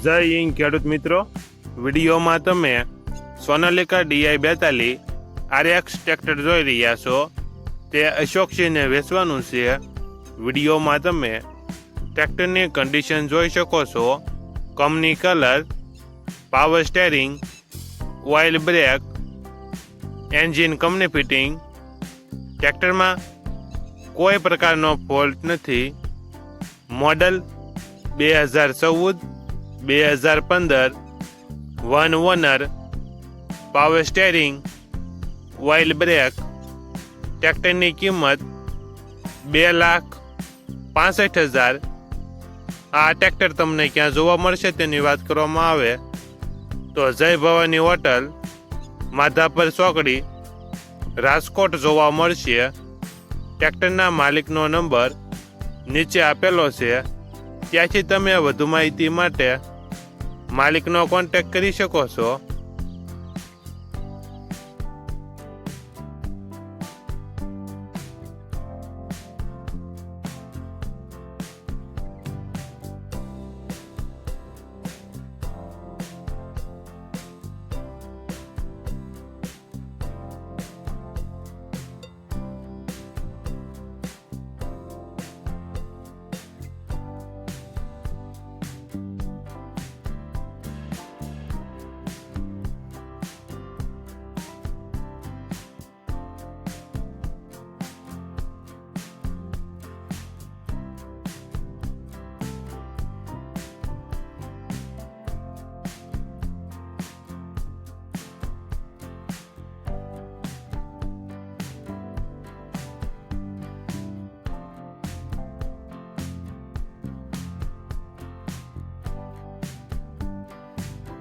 જય હિન્દ ખેડૂત મિત્રો, વિડીયોમાં તમે સોનાલિકા DI42 RX ટ્રેક્ટર જોઈ રહ્યા છો. તે અશોકસિંહને વેચવાનું છે. વિડીયોમાં તમે ટ્રેક્ટરની કન્ડિશન જોઈ શકો છો. Company colour, power steering, oil brake, engine company fitting. ટ્રેક્ટરમાં કોઈ પ્રકારનો ફોલ્ટ નથી. Model 2014, 2015, one owner, power steering, oil brake. ટ્રેક્ટરની કિંમત 2,65,000. આ ટ્રેક્ટર તમને ક્યાં જોવા મળશે તેની વાત કરવામાં આવે તો જય ભવાની હોટલ, માધાપર ચોકડી, રાજકોટ જોવા મળશે. ટ્રેક્ટરના માલિકનો નંબર નીચે આપેલો છે. ત્યાંથી તમે વધુ માહિતી માટે માલિકનો કોન્ટેક્ટ કરી શકો છો.